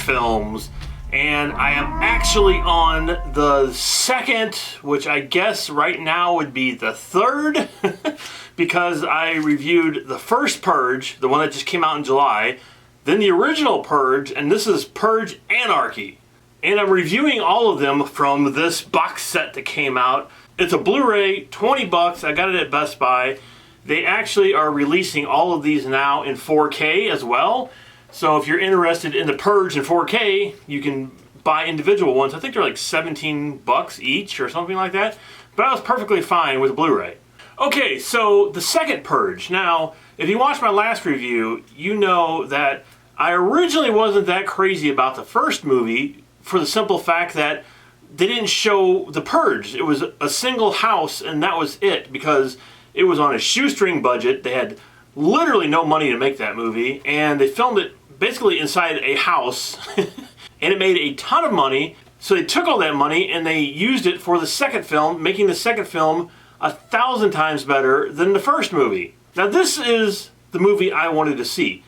films, and I am actually on the second, which I guess right now would be the third, because I reviewed the first Purge, the one that just came out in July, then the original Purge, and this is Purge Anarchy. And I'm reviewing all of them from this box set that came out. It's a Blu-ray, 20 bucks. I got it at Best Buy. They actually are releasing all of these now in 4K as well. So if you're interested in the Purge in 4K, you can buy individual ones. I think they're like 17 bucks each or something like that. But I was perfectly fine with Blu-ray. Okay, so the second Purge. Now, if you watched my last review, you know that I originally wasn't that crazy about the first movie for the simple fact that they didn't show the Purge. It was a single house and that was it, because it was on a shoestring budget. They had literally no money to make that movie, and they filmed it basically inside a house, and it made a ton of money. So they took all that money and they used it for the second film, making the second film 1,000 times better than the first movie. Now this is the movie I wanted to see.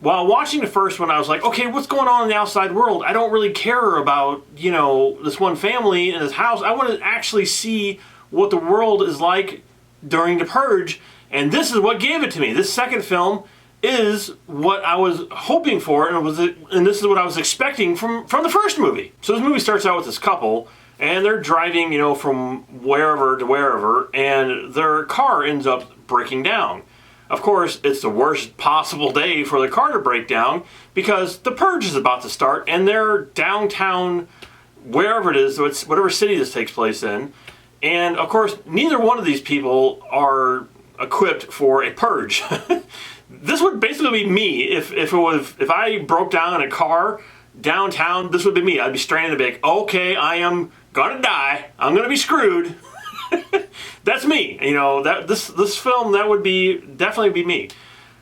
While watching the first one, I was like, okay, what's going on in the outside world? I don't really care about, you know, this one family in this house. I want to actually see what the world is like during the Purge, and this is what gave it to me. This second film is what I was hoping for, and this is what I was expecting from the first movie. So this movie starts out with this couple, and they're driving, you know, from wherever to wherever, and their car ends up breaking down. Of course, it's the worst possible day for the car to break down, because the Purge is about to start, and they're downtown, wherever it is, so it's whatever city this takes place in. And of course, neither one of these people are equipped for a Purge. This would basically be me if I broke down in a car downtown. This would be me. I'd be stranded and be like, okay, I am gonna die. I'm gonna be screwed. That's me. You know, that this film, that would definitely be me.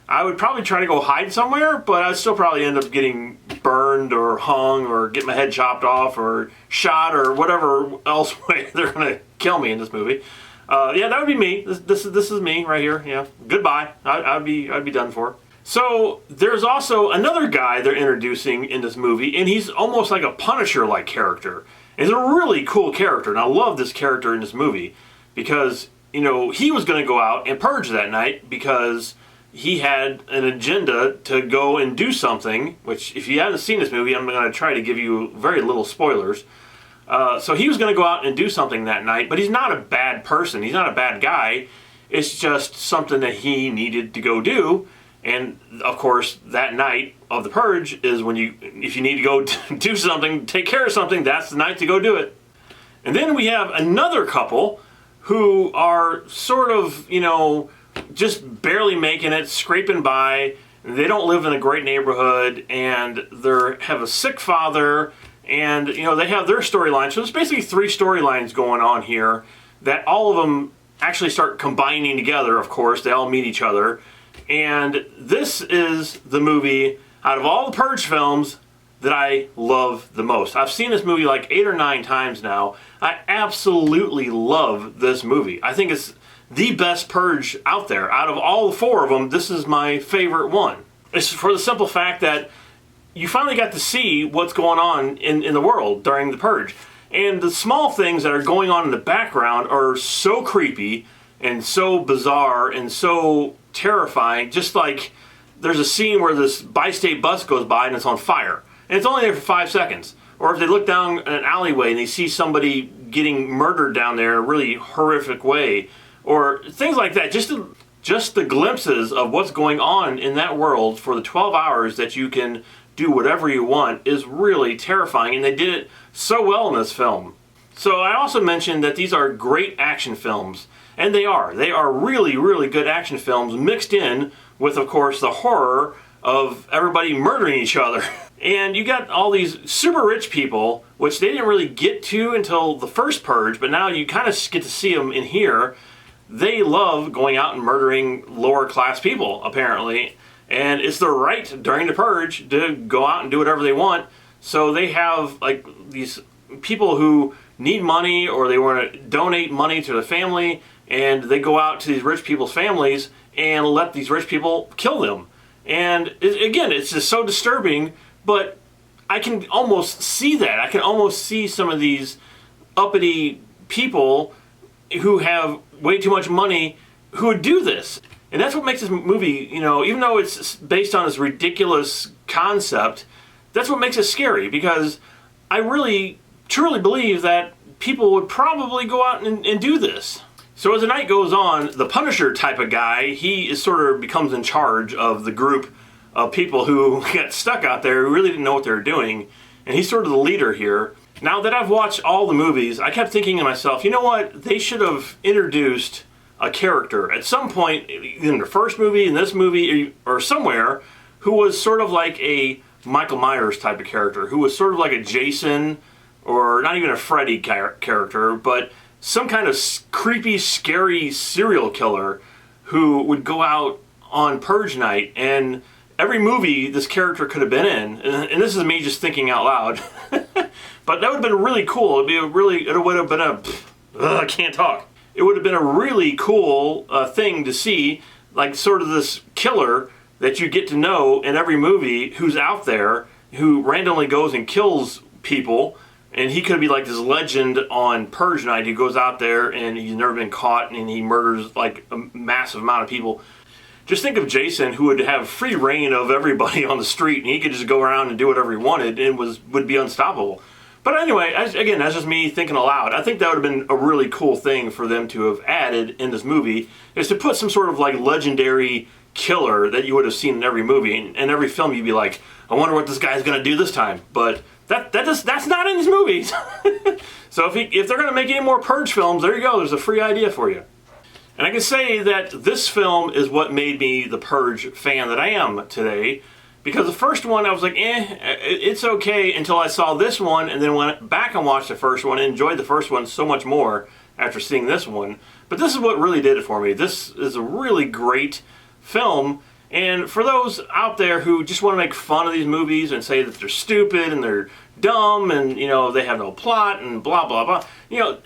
I would probably try to go hide somewhere, but I'd still probably end up getting burned or hung or get my head chopped off or shot or whatever else way they're gonna kill me in this movie. Yeah, that would be me. This is me right here. Yeah, goodbye. I'd be done for. So there's also another guy they're introducing in this movie, and he's almost like a Punisher-like character. He's a really cool character, and I love this character in this movie because, you know, he was going to go out and purge that night because he had an agenda to go and do something, which if you haven't seen this movie, I'm going to try to give you very little spoilers. So he was going to go out and do something that night, but he's not a bad person. He's not a bad guy. It's just something that he needed to go do. And of course, that night of the Purge is when if you need to go do something, take care of something, that's the night to go do it. And then we have another couple who are sort of, you know, just barely making it, scraping by. They don't live in a great neighborhood, and they have a sick father. And, you know, they have their storyline. So there's basically 3 storylines going on here that all of them actually start combining together, of course. They all meet each other. And this is the movie, out of all the Purge films, that I love the most. I've seen this movie like 8 or 9 times now. I absolutely love this movie. I think it's the best Purge out there. Out of all 4 of them, this is my favorite one. It's for the simple fact that you finally got to see what's going on in the world during the Purge. And the small things that are going on in the background are so creepy and so bizarre and so terrifying. Just like there's a scene where this bi-state bus goes by and it's on fire. And it's only there for 5 seconds. Or if they look down an alleyway and they see somebody getting murdered down there in a really horrific way. Or things like that. Just the glimpses of what's going on in that world for the 12 hours that you can do whatever you want is really terrifying, and they did it so well in this film. So I also mentioned that these are great action films, and they are. They are really, really good action films mixed in with, of course, the horror of everybody murdering each other. And you got all these super rich people, which they didn't really get to until the first Purge, but now you kind of get to see them in here. They love going out and murdering lower class people, apparently. And it's their right during the Purge to go out and do whatever they want. So they have like these people who need money, or they want to donate money to the family, and they go out to these rich people's families and let these rich people kill them. And again, it's just so disturbing, but I can almost see that. I can almost see some of these uppity people who have way too much money who would do this. And that's what makes this movie, you know, even though it's based on this ridiculous concept, that's what makes it scary, because I really, truly believe that people would probably go out and do this. So as the night goes on, the Punisher type of guy, he is sort of becomes in charge of the group of people who got stuck out there who really didn't know what they were doing. And he's sort of the leader here. Now that I've watched all the movies, I kept thinking to myself, you know what? They should have introduced a character at some point in the first movie, in this movie, or somewhere, who was sort of like a Michael Myers type of character, who was sort of like a Jason, or not even a Freddy character, but some kind of creepy, scary serial killer who would go out on Purge night. And every movie this character could have been in, and this is me just thinking out loud, but that would have been really cool. It would have been I can't talk. It would have been a really cool thing to see, like sort of this killer that you get to know in every movie who's out there, who randomly goes and kills people, and he could be like this legend on Purge night who goes out there and he's never been caught and he murders like a massive amount of people. Just think of Jason, who would have free reign of everybody on the street, and he could just go around and do whatever he wanted and would be unstoppable. But anyway, again, that's just me thinking aloud. I think that would have been a really cool thing for them to have added in this movie, is to put some sort of like legendary killer that you would have seen in every movie. And every film you'd be like, I wonder what this guy's going to do this time. But that's not in these movies. So if they're going to make any more Purge films, there you go. There's a free idea for you. And I can say that this film is what made me the Purge fan that I am today. Because the first one, I was like, it's okay, until I saw this one, and then went back and watched the first one and enjoyed the first one so much more after seeing this one. But this is what really did it for me. This is a really great film. And for those out there who just want to make fun of these movies and say that they're stupid and they're dumb and, you know, they have no plot and blah, blah, blah, you know,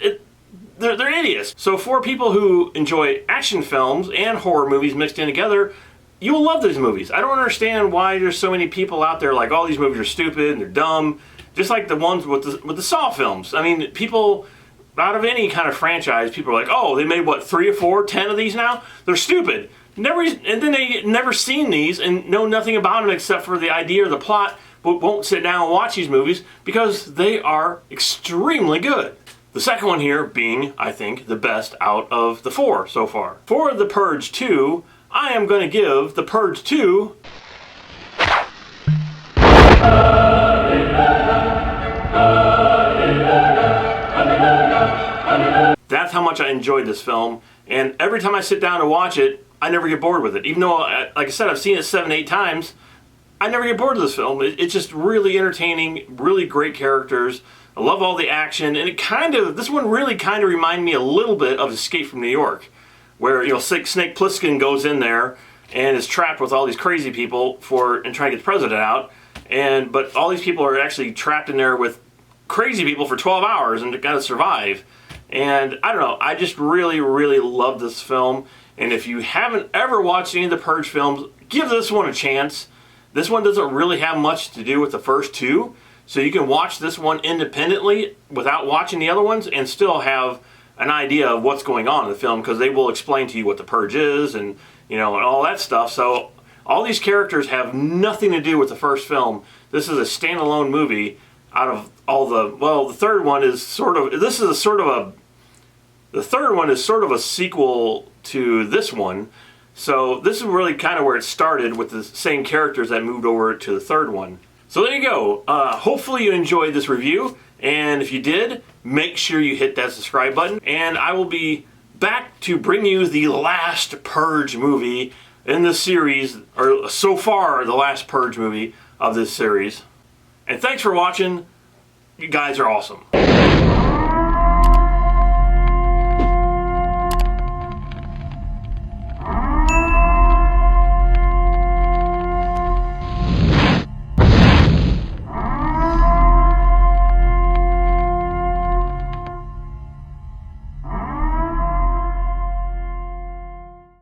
they're idiots. So for people who enjoy action films and horror movies mixed in together, you will love these movies. I don't understand why there's so many people out there like, all these movies are stupid and they're dumb. Just like the ones with the Saw films. I mean, people out of any kind of franchise, people are like, oh, they made what, 3 or 4, 10 of these now? They're stupid. And then they never seen these and know nothing about them except for the idea or the plot, but won't sit down and watch these movies because they are extremely good. The second one here being, I think, the best out of the 4 so far. For The Purge 2, I am going to give The Purge 2 that's how much I enjoyed this film, and every time I sit down to watch it, I never get bored with it. Even though, like I said, I've seen it 7, 8 times, I never get bored of this film. It's just really entertaining, really great characters. I love all the action, and this one really kind of reminded me a little bit of Escape from New York, where, you know, Snake Plissken goes in there and is trapped with all these crazy people and trying to get the president out, but all these people are actually trapped in there with crazy people for 12 hours and got to survive. And I don't know, I just really, really love this film. And if you haven't ever watched any of the Purge films, give this one a chance. This one doesn't really have much to do with the first 2, so you can watch this one independently without watching the other ones and still have an idea of what's going on in the film, because they will explain to you what the Purge is and, you know, and all that stuff. So all these characters have nothing to do with the first film. This is a standalone movie out of all the third one is sort of a sequel to this one. So this is really kind of where it started, with the same characters that moved over to the third one. So there you go. Hopefully you enjoyed this review, and if you did, make sure you hit that subscribe button, and I will be back to bring you the last Purge movie in this series, or so far the last Purge movie of this series. And thanks for watching. You guys are awesome.